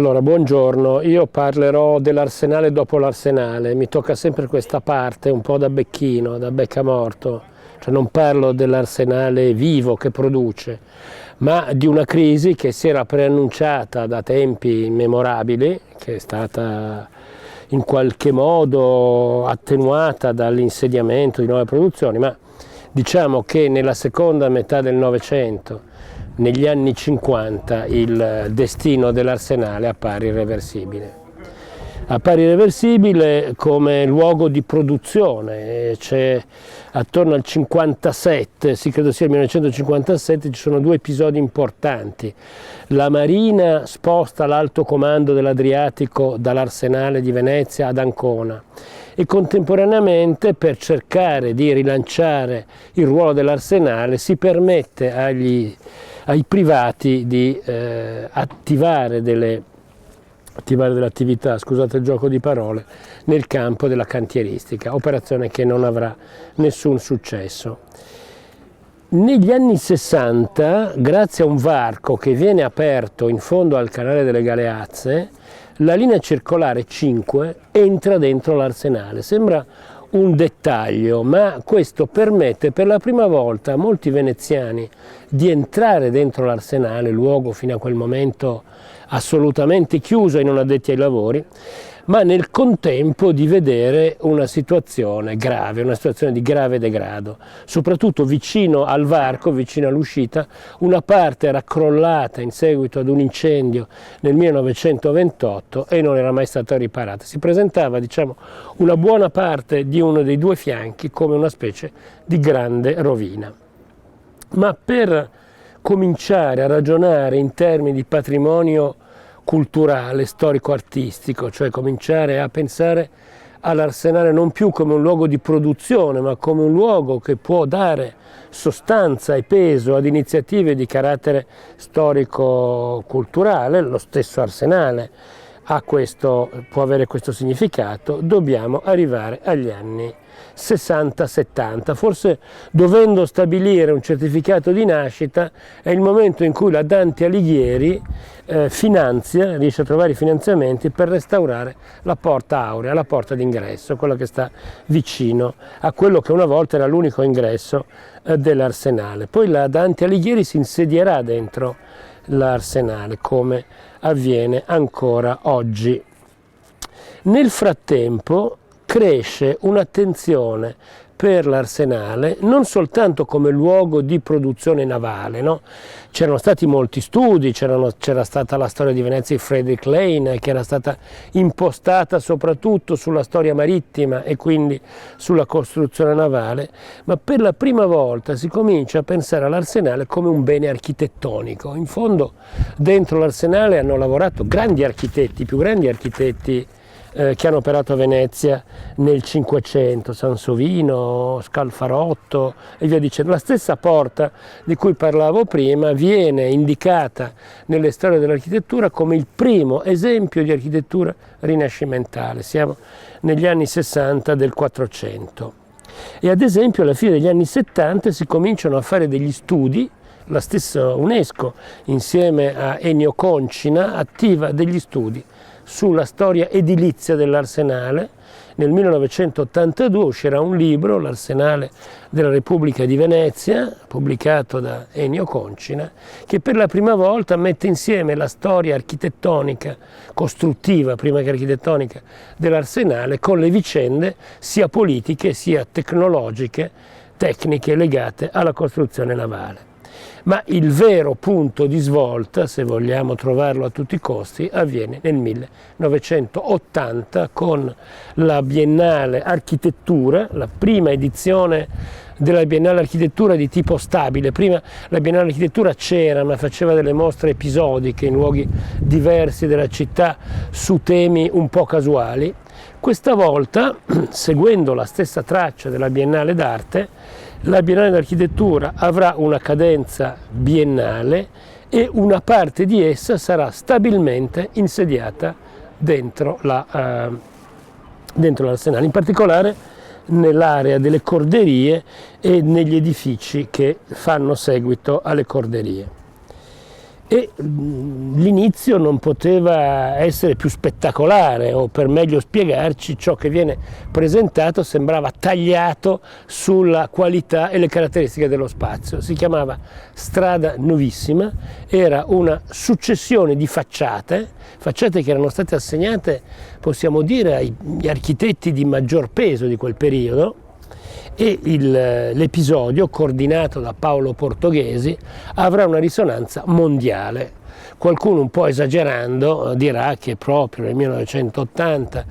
Allora, buongiorno, io parlerò dell'Arsenale dopo l'Arsenale, mi tocca sempre questa parte un po' da becchino, da beccamorto, cioè non parlo dell'Arsenale vivo che produce, ma di una crisi che si era preannunciata da tempi immemorabili, che è stata in qualche modo attenuata dall'insediamento di nuove produzioni, ma diciamo che nella seconda metà del Novecento, negli anni 50, il destino dell'Arsenale appare irreversibile. Appare irreversibile come luogo di produzione, c'è attorno al 57, sì credo sia il 1957, ci sono due episodi importanti. La Marina sposta l'alto comando dell'Adriatico dall'Arsenale di Venezia ad Ancona e contemporaneamente, per cercare di rilanciare il ruolo dell'Arsenale, si permette ai privati di attivare delle attività, scusate il gioco di parole, nel campo della cantieristica, operazione che non avrà nessun successo. Negli anni 60, grazie a un varco che viene aperto in fondo al canale delle Galeazze, la linea circolare 5 entra dentro l'Arsenale. Sembra un dettaglio, ma questo permette per la prima volta a molti veneziani di entrare dentro l'Arsenale, luogo fino a quel momento assolutamente chiuso ai non addetti ai lavori, ma nel contempo di vedere una situazione grave, una situazione di grave degrado, soprattutto vicino al varco, vicino all'uscita. Una parte era crollata in seguito ad un incendio nel 1928 e non era mai stata riparata. Si presentava, diciamo, una buona parte di uno dei due fianchi come una specie di grande rovina. Ma per cominciare a ragionare in termini di patrimonio culturale, storico-artistico, cioè cominciare a pensare all'Arsenale non più come un luogo di produzione, ma come un luogo che può dare sostanza e peso ad iniziative di carattere storico-culturale. Lo stesso Arsenale può avere questo significato. Dobbiamo arrivare agli anni 60-70, forse dovendo stabilire un certificato di nascita è il momento in cui la Dante Alighieri riesce a trovare i finanziamenti per restaurare la porta aurea, la porta d'ingresso, quella che sta vicino a quello che una volta era l'unico ingresso dell'Arsenale. Poi la Dante Alighieri si insedierà dentro l'Arsenale, come avviene ancora oggi. Nel frattempo cresce un'attenzione per l'Arsenale non soltanto come luogo di produzione navale, no? C'erano stati molti studi, c'era stata la storia di Venezia di Frederick Lane, che era stata impostata soprattutto sulla storia marittima e quindi sulla costruzione navale, ma per la prima volta si comincia a pensare all'Arsenale come un bene architettonico. In fondo dentro l'Arsenale hanno lavorato grandi architetti, i più grandi architetti che hanno operato a Venezia nel Cinquecento, Sansovino, Scalfarotto e via dicendo. La stessa porta di cui parlavo prima viene indicata nelle storie dell'architettura come il primo esempio di architettura rinascimentale. Siamo negli anni 60 del 400 e ad esempio alla fine degli anni 70 si cominciano a fare degli studi. La stessa UNESCO insieme a Ennio Concina attiva degli studi sulla storia edilizia dell'Arsenale. Nel 1982 uscirà un libro, L'Arsenale della Repubblica di Venezia, pubblicato da Ennio Concina, che per la prima volta mette insieme la storia architettonica, costruttiva prima che architettonica, dell'Arsenale con le vicende sia politiche sia tecnologiche, tecniche legate alla costruzione navale. Ma il vero punto di svolta, se vogliamo trovarlo a tutti i costi, avviene nel 1980 con la Biennale Architettura, la prima edizione della Biennale Architettura di tipo stabile. Prima la Biennale Architettura c'era, ma faceva delle mostre episodiche in luoghi diversi della città su temi un po' casuali. Questa volta, seguendo la stessa traccia della Biennale d'Arte, la Biennale d'Architettura avrà una cadenza biennale e una parte di essa sarà stabilmente insediata dentro l'Arsenale, in particolare nell'area delle corderie e negli edifici che fanno seguito alle corderie. e l'inizio non poteva essere più spettacolare, o per meglio spiegarci, ciò che viene presentato sembrava tagliato sulla qualità e le caratteristiche dello spazio. Si chiamava Strada Nuovissima, era una successione di facciate che erano state assegnate, possiamo dire, agli architetti di maggior peso di quel periodo, e l'episodio, coordinato da Paolo Portoghesi, avrà una risonanza mondiale. Qualcuno, un po' esagerando, dirà che proprio nel 1980,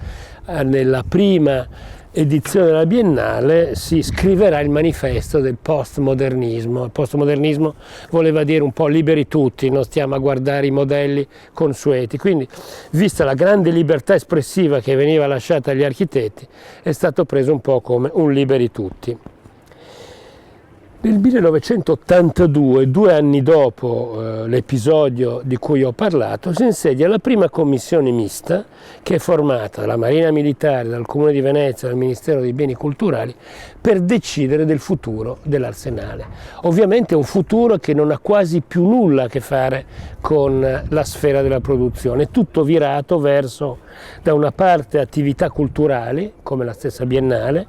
nella prima edizione della Biennale, si scriverà il manifesto del postmodernismo. Il postmodernismo voleva dire un po' liberi tutti, non stiamo a guardare i modelli consueti. Quindi, vista la grande libertà espressiva che veniva lasciata agli architetti, è stato preso un po' come un liberi tutti. Nel 1982, 2 anni dopo l'episodio di cui ho parlato, si insedia la prima commissione mista, che è formata dalla Marina Militare, dal Comune di Venezia e dal Ministero dei Beni Culturali, per decidere del futuro dell'Arsenale. Ovviamente un futuro che non ha quasi più nulla a che fare con la sfera della produzione, è tutto virato verso, da una parte, attività culturali, come la stessa Biennale,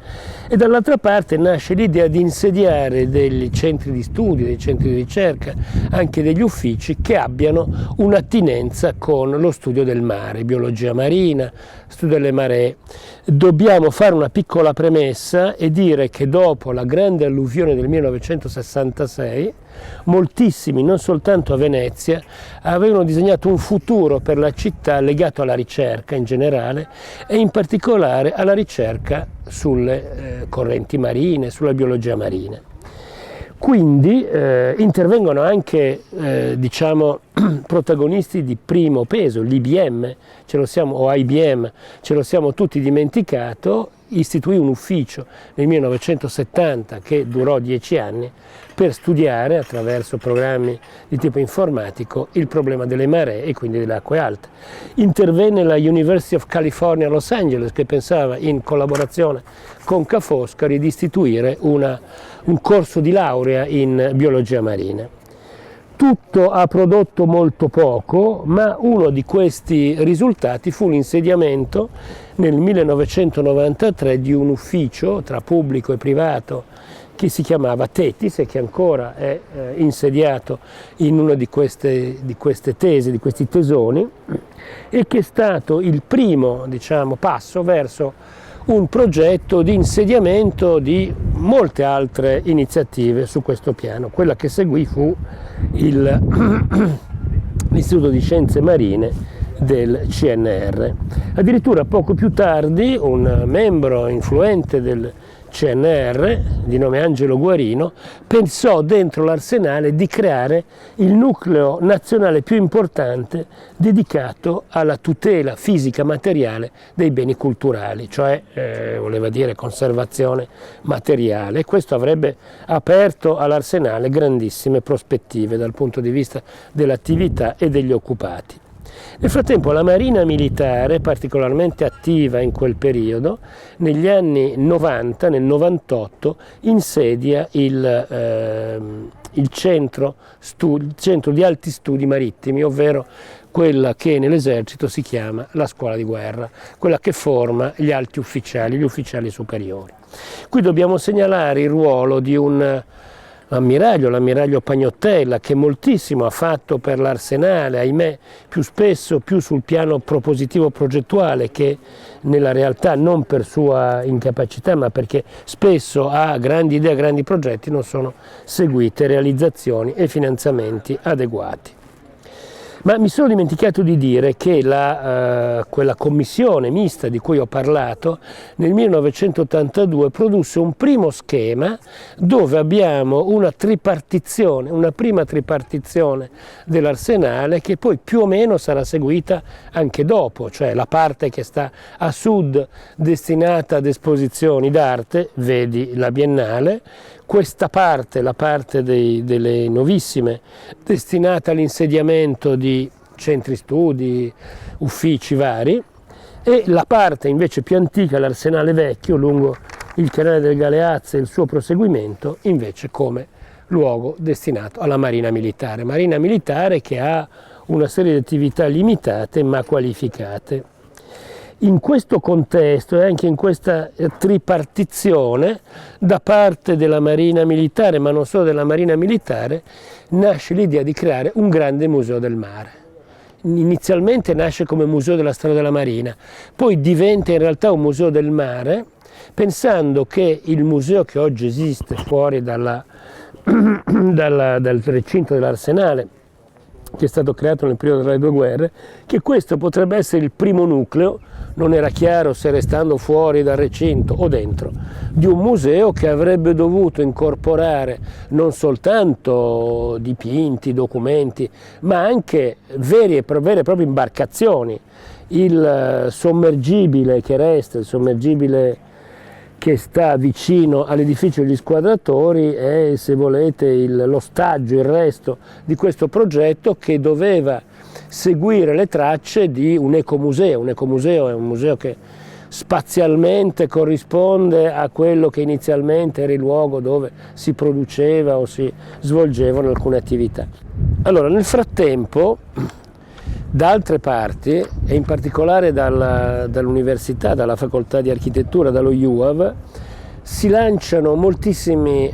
e dall'altra parte nasce l'idea di insediare dei centri di studio, dei centri di ricerca, anche degli uffici che abbiano un'attinenza con lo studio del mare, biologia marina, studio delle maree. Dobbiamo fare una piccola premessa e dire che dopo la grande alluvione del 1966, moltissimi, non soltanto a Venezia, avevano disegnato un futuro per la città legato alla ricerca in generale e in particolare alla ricerca sulle correnti marine, sulla biologia marina. Quindi intervengono anche protagonisti di primo peso, l'IBM, o IBM, ce lo siamo tutti dimenticato, istituì un ufficio nel 1970 che durò 10 anni per studiare attraverso programmi di tipo informatico il problema delle maree e quindi delle acque alte. Intervenne la University of California a Los Angeles, che pensava, in collaborazione con Ca' Foscari, di istituire un corso di laurea in biologia marina. Tutto ha prodotto molto poco, ma uno di questi risultati fu l'insediamento nel 1993 di un ufficio tra pubblico e privato che si chiamava Tetis e che ancora è insediato in una di queste tesi, di questi tesoni, e che è stato il primo, passo verso un progetto di insediamento di molte altre iniziative su questo piano. Quella che seguì fu l'Istituto di Scienze Marine del CNR. Addirittura poco più tardi un membro influente del CNR, di nome Angelo Guarino, pensò dentro l'Arsenale di creare il nucleo nazionale più importante dedicato alla tutela fisica materiale dei beni culturali, cioè voleva dire conservazione materiale, e questo avrebbe aperto all'Arsenale grandissime prospettive dal punto di vista dell'attività e degli occupati. Nel frattempo la Marina Militare, particolarmente attiva in quel periodo, negli anni 90, nel 98, insedia il centro di alti studi marittimi, ovvero quella che nell'esercito si chiama la scuola di guerra, quella che forma gli alti ufficiali, gli ufficiali superiori. Qui dobbiamo segnalare il ruolo di un l'ammiraglio Pagnottella, che moltissimo ha fatto per l'Arsenale, ahimè più spesso più sul piano propositivo progettuale che nella realtà, non per sua incapacità ma perché spesso ha grandi idee, grandi progetti, non sono seguite realizzazioni e finanziamenti adeguati. Ma mi sono dimenticato di dire che quella commissione mista di cui ho parlato nel 1982 produsse un primo schema dove abbiamo una prima tripartizione dell'Arsenale che poi più o meno sarà seguita anche dopo, cioè la parte che sta a sud destinata ad esposizioni d'arte, vedi la Biennale, questa parte, la parte delle nuovissime, destinata all'insediamento di centri studi, uffici vari, e la parte invece più antica, l'Arsenale vecchio, lungo il canale del Galeazzo e il suo proseguimento, invece come luogo destinato alla Marina Militare che ha una serie di attività limitate ma qualificate. In questo contesto e anche in questa tripartizione da parte della Marina Militare, ma non solo della Marina Militare, nasce l'idea di creare un grande museo del mare. Inizialmente nasce come museo della storia della Marina, poi diventa in realtà un museo del mare, pensando che il museo che oggi esiste fuori dal recinto dell'Arsenale, che è stato creato nel periodo delle due guerre, che questo potrebbe essere il primo nucleo, non era chiaro se restando fuori dal recinto o dentro, di un museo che avrebbe dovuto incorporare non soltanto dipinti, documenti, ma anche vere e proprie imbarcazioni. Il sommergibile che resta, il sommergibile che sta vicino all'edificio degli Squadratori è, se volete, l'ostaggio, il resto di questo progetto che doveva seguire le tracce di un ecomuseo. Un ecomuseo è un museo che spazialmente corrisponde a quello che inizialmente era il luogo dove si produceva o si svolgevano alcune attività. Allora, nel frattempo, da altre parti, e in particolare dall'università, dalla facoltà di architettura, dallo UAV, si lanciano moltissimi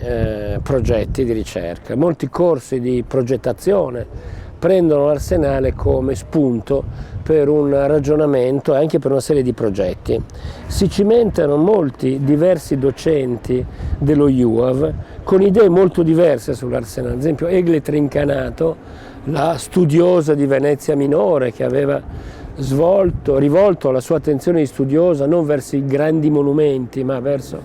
progetti di ricerca, molti corsi di progettazione prendono l'Arsenale come spunto per un ragionamento e anche per una serie di progetti. Si cimentano molti diversi docenti dello UAV con idee molto diverse sull'Arsenale, ad esempio Egle Trincanato, la studiosa di Venezia Minore, che aveva rivolto la sua attenzione di studiosa non verso i grandi monumenti ma verso,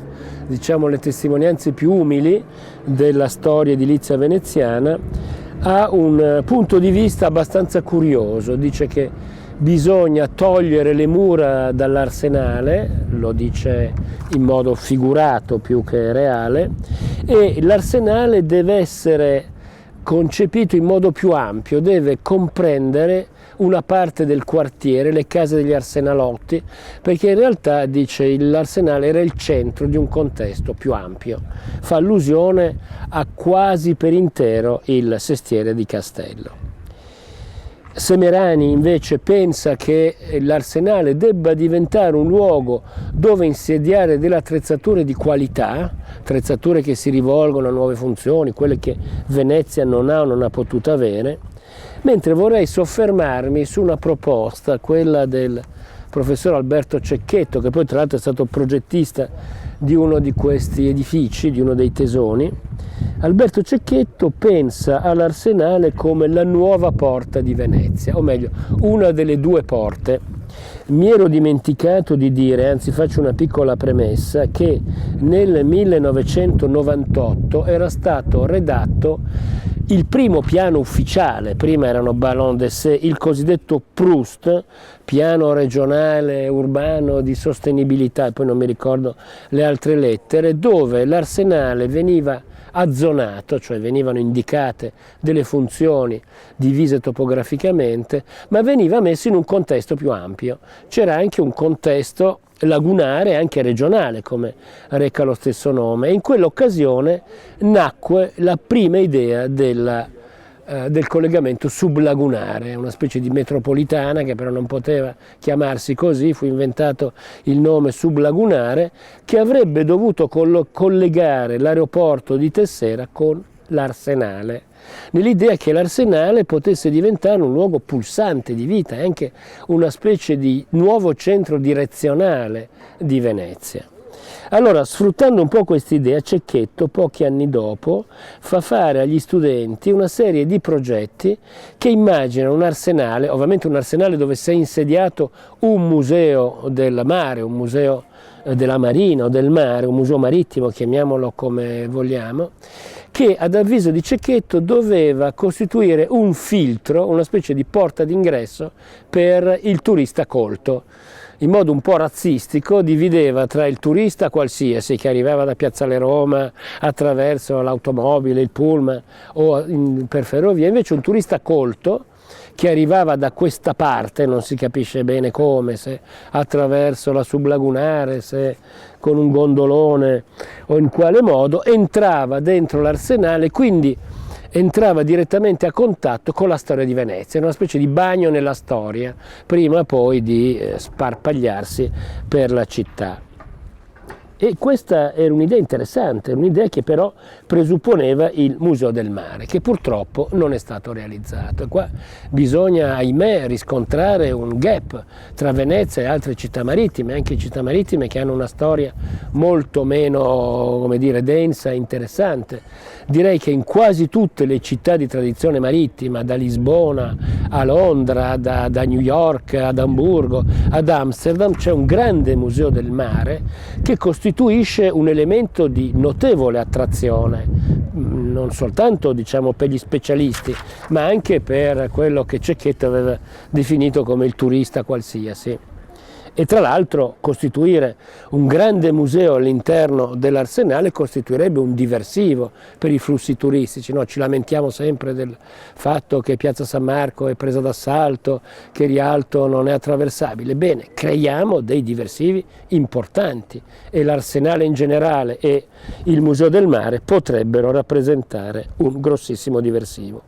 diciamo, le testimonianze più umili della storia edilizia veneziana, ha un punto di vista abbastanza curioso. Dice che bisogna togliere le mura dall'Arsenale, lo dice in modo figurato più che reale, e l'Arsenale deve essere concepito in modo più ampio, deve comprendere una parte del quartiere, le case degli arsenalotti, perché in realtà, dice, l'Arsenale era il centro di un contesto più ampio. Fa allusione a quasi per intero il Sestiere di Castello. Semerani invece pensa che l'Arsenale debba diventare un luogo dove insediare delle attrezzature di qualità, attrezzature che si rivolgono a nuove funzioni, quelle che Venezia non ha o non ha potuto avere, mentre vorrei soffermarmi su una proposta, quella del professor Alberto Cecchetto, che poi tra l'altro è stato progettista di uno di questi edifici, di uno dei tesoni. Alberto Cecchetto pensa all'Arsenale come la nuova porta di Venezia, o meglio, una delle due porte. Mi ero dimenticato di dire, anzi faccio una piccola premessa, che nel 1998 era stato redatto il primo piano ufficiale, prima erano ballon d'essai, il cosiddetto PRUST, piano regionale urbano di sostenibilità, e poi non mi ricordo le altre lettere, dove l'Arsenale veniva azzonato, cioè venivano indicate delle funzioni divise topograficamente, ma veniva messo in un contesto più ampio. C'era anche un contesto lagunare e anche regionale, come reca lo stesso nome, e in quell'occasione nacque la prima idea del collegamento sublagunare, una specie di metropolitana che però non poteva chiamarsi così, fu inventato il nome sublagunare, che avrebbe dovuto collegare l'aeroporto di Tessera con l'Arsenale, nell'idea che l'Arsenale potesse diventare un luogo pulsante di vita e anche una specie di nuovo centro direzionale di Venezia. Allora, sfruttando un po' quest'idea, Cecchetto, pochi anni dopo, fa fare agli studenti una serie di progetti che immaginano un arsenale, ovviamente un arsenale dove si è insediato un museo del mare, un museo della marina o del mare, un museo marittimo, chiamiamolo come vogliamo, che ad avviso di Cecchetto doveva costituire un filtro, una specie di porta d'ingresso per il turista colto. In modo un po' razzistico divideva tra il turista qualsiasi che arrivava da Piazzale Roma attraverso l'automobile, il pullman o per ferrovia, invece un turista colto che arrivava da questa parte, non si capisce bene come, se attraverso la sublagunare, se con un gondolone o in quale modo, entrava dentro l'Arsenale, quindi entrava direttamente a contatto con la storia di Venezia, era una specie di bagno nella storia, prima poi di sparpagliarsi per la città. E questa era un'idea interessante, un'idea che però presupponeva il Museo del Mare, che purtroppo non è stato realizzato. E qua bisogna, ahimè, riscontrare un gap tra Venezia e altre città marittime, anche città marittime che hanno una storia molto meno, come dire, densa e interessante. Direi che in quasi tutte le città di tradizione marittima, da Lisbona a Londra, da New York ad Amburgo, ad Amsterdam, c'è un grande museo del mare che costituisce un elemento di notevole attrazione, non soltanto diciamo per gli specialisti, ma anche per quello che Cecchetto aveva definito come il turista qualsiasi. E tra l'altro costituire un grande museo all'interno dell'Arsenale costituirebbe un diversivo per i flussi turistici, no? Ci lamentiamo sempre del fatto che Piazza San Marco è presa d'assalto, che Rialto non è attraversabile. Bene, creiamo dei diversivi importanti e l'Arsenale in generale e il Museo del Mare potrebbero rappresentare un grossissimo diversivo.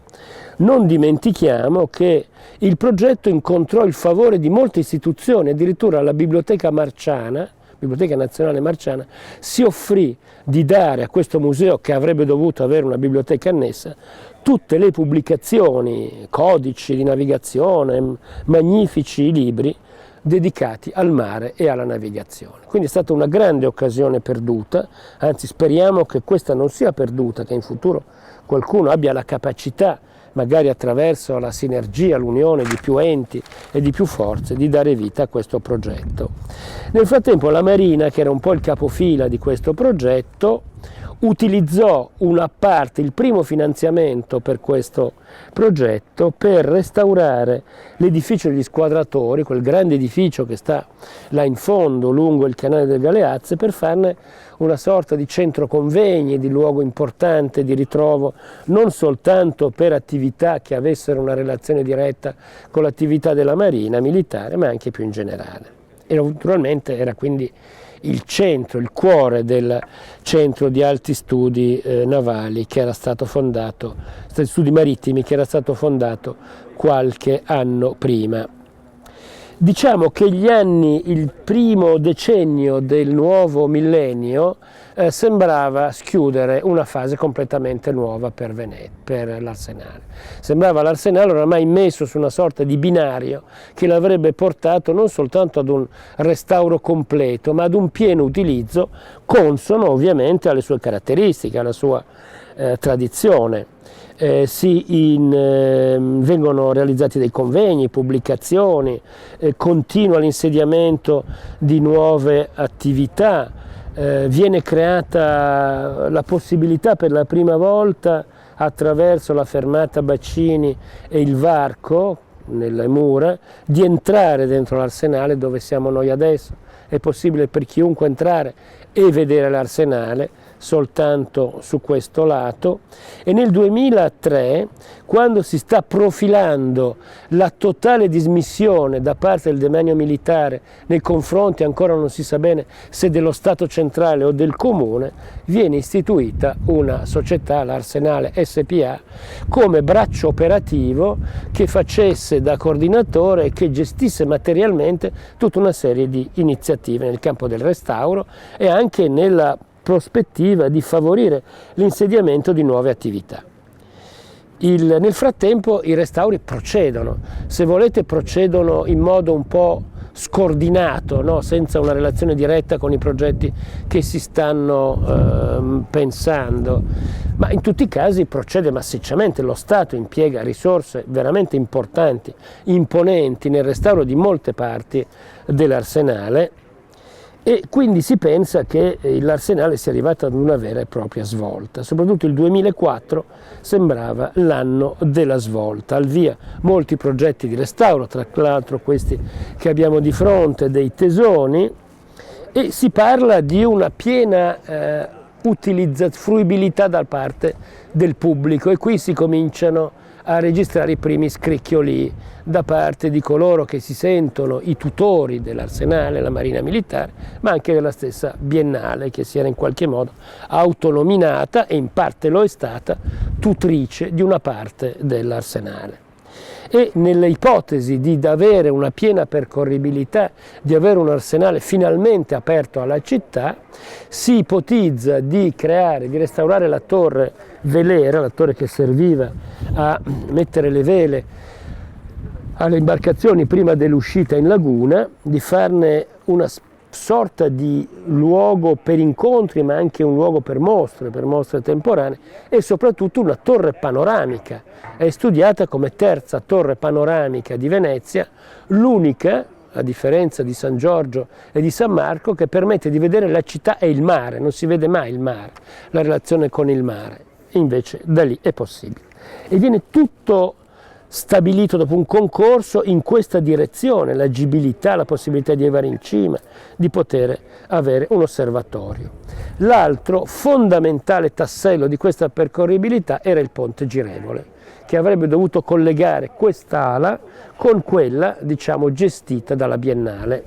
Non dimentichiamo che il progetto incontrò il favore di molte istituzioni, addirittura la Biblioteca Marciana, Biblioteca Nazionale Marciana, si offrì di dare a questo museo, che avrebbe dovuto avere una biblioteca annessa, tutte le pubblicazioni, codici di navigazione, magnifici libri dedicati al mare e alla navigazione. Quindi è stata una grande occasione perduta, anzi speriamo che questa non sia perduta, che in futuro qualcuno abbia la capacità, magari attraverso la sinergia, l'unione di più enti e di più forze, di dare vita a questo progetto. Nel frattempo la Marina, che era un po' il capofila di questo progetto, utilizzò una parte, il primo finanziamento per questo progetto, per restaurare l'edificio degli Squadratori, quel grande edificio che sta là in fondo lungo il canale del Galeazze, per farne una sorta di centro convegni, di luogo importante di ritrovo, non soltanto per attività che avessero una relazione diretta con l'attività della Marina militare, ma anche più in generale. E naturalmente era quindi il centro, il cuore del centro di alti studi navali che era stato fondato, studi marittimi che era stato fondato qualche anno prima. Diciamo che gli anni, il primo decennio del nuovo millennio sembrava schiudere una fase completamente nuova per l'Arsenale. Sembrava l'Arsenale oramai messo su una sorta di binario che l'avrebbe portato non soltanto ad un restauro completo, ma ad un pieno utilizzo consono ovviamente alle sue caratteristiche, alla sua tradizione. Vengono realizzati dei convegni, pubblicazioni, continua l'insediamento di nuove attività, viene creata la possibilità per la prima volta attraverso la fermata Baccini e il varco nelle mura di entrare dentro l'Arsenale dove siamo noi adesso. È possibile per chiunque entrare e vedere l'Arsenale soltanto su questo lato, e nel 2003, quando si sta profilando la totale dismissione da parte del demanio militare nei confronti, ancora non si sa bene se dello Stato centrale o del Comune, viene istituita una società, l'Arsenale SpA, come braccio operativo che facesse da coordinatore e che gestisse materialmente tutta una serie di iniziative nel campo del restauro e anche nella prospettiva di favorire l'insediamento di nuove attività. Nel frattempo i restauri procedono, se volete procedono in modo un po' scordinato, no? Senza una relazione diretta con i progetti che si stanno pensando, ma in tutti i casi procede massicciamente, lo Stato impiega risorse veramente importanti, imponenti nel restauro di molte parti dell'Arsenale. E quindi si pensa che l'Arsenale sia arrivato ad una vera e propria svolta, soprattutto il 2004 sembrava l'anno della svolta, al via molti progetti di restauro, tra l'altro questi che abbiamo di fronte, dei tesoni, e si parla di una piena fruibilità da parte del pubblico, e qui si cominciano a registrare i primi scricchioli da parte di coloro che si sentono i tutori dell'Arsenale, la Marina Militare, ma anche della stessa Biennale, che si era in qualche modo autonominata, e in parte lo è stata, tutrice di una parte dell'Arsenale. E nelle ipotesi di avere una piena percorribilità, di avere un arsenale finalmente aperto alla città, si ipotizza di creare, di restaurare la torre velera, la torre che serviva a mettere le vele alle imbarcazioni prima dell'uscita in laguna, di farne una sorta di luogo per incontri, ma anche un luogo per mostre temporanee, e soprattutto una torre panoramica. È studiata come terza torre panoramica di Venezia, l'unica, a differenza di San Giorgio e di San Marco, che permette di vedere la città e il mare. Non si vede mai il mare, la relazione con il mare, invece da lì è possibile. E viene tutto stabilito dopo un concorso in questa direzione, l'agibilità, la possibilità di arrivare in cima, di poter avere un osservatorio. L'altro fondamentale tassello di questa percorribilità era il ponte girevole, che avrebbe dovuto collegare quest'ala con quella, diciamo, gestita dalla Biennale.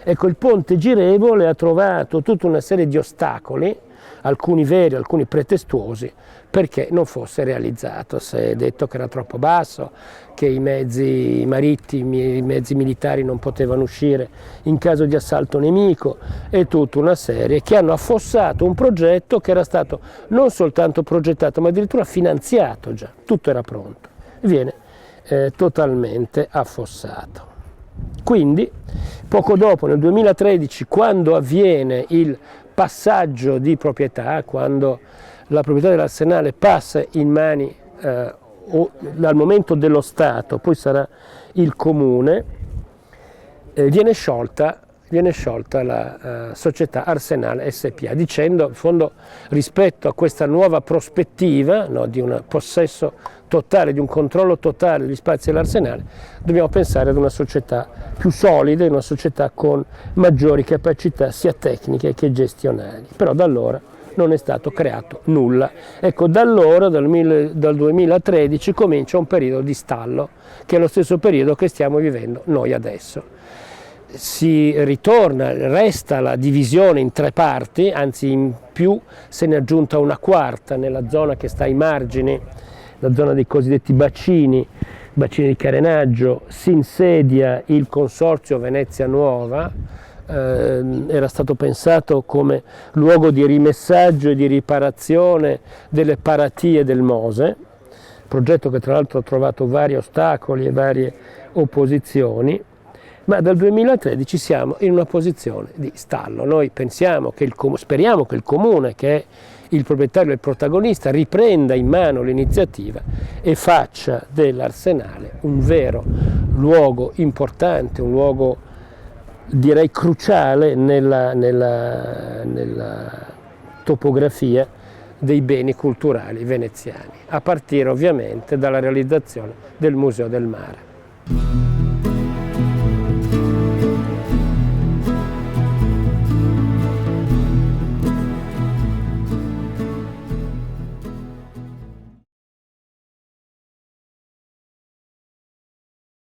Ecco, il ponte girevole ha trovato tutta una serie di ostacoli, alcuni veri, alcuni pretestuosi, perché non fosse realizzato. Si è detto che era troppo basso, che i mezzi marittimi, i mezzi militari non potevano uscire in caso di assalto nemico, e tutta una serie che hanno affossato un progetto che era stato non soltanto progettato, ma addirittura finanziato già, tutto era pronto, viene totalmente affossato. Quindi, poco dopo, nel 2013, quando avviene il passaggio di proprietà, quando la proprietà dell'Arsenale passa in mani dal momento dello Stato, poi sarà il Comune, viene sciolta la società Arsenale SpA, dicendo, in fondo, rispetto a questa nuova prospettiva, no, di un possesso totale, di un controllo totale degli spazi dell'Arsenale, dobbiamo pensare ad una società più solida, una società con maggiori capacità sia tecniche che gestionali. Però da allora non è stato creato nulla. Ecco, da allora, dal 2013, comincia un periodo di stallo, che è lo stesso periodo che stiamo vivendo noi adesso. Si ritorna, resta la divisione in tre parti, anzi in più, se ne è aggiunta una quarta nella zona che sta ai margini, la zona dei cosiddetti bacini di carenaggio. Si insedia il Consorzio Venezia Nuova, era stato pensato come luogo di rimessaggio e di riparazione delle paratie del Mose, progetto che tra l'altro ha trovato vari ostacoli e varie opposizioni, ma dal 2013 siamo in una posizione di stallo. Noi speriamo che il Comune, che è il proprietario e il protagonista, riprenda in mano l'iniziativa e faccia dell'Arsenale un vero luogo importante, un luogo, direi, cruciale nella topografia dei beni culturali veneziani, a partire ovviamente dalla realizzazione del Museo del Mare.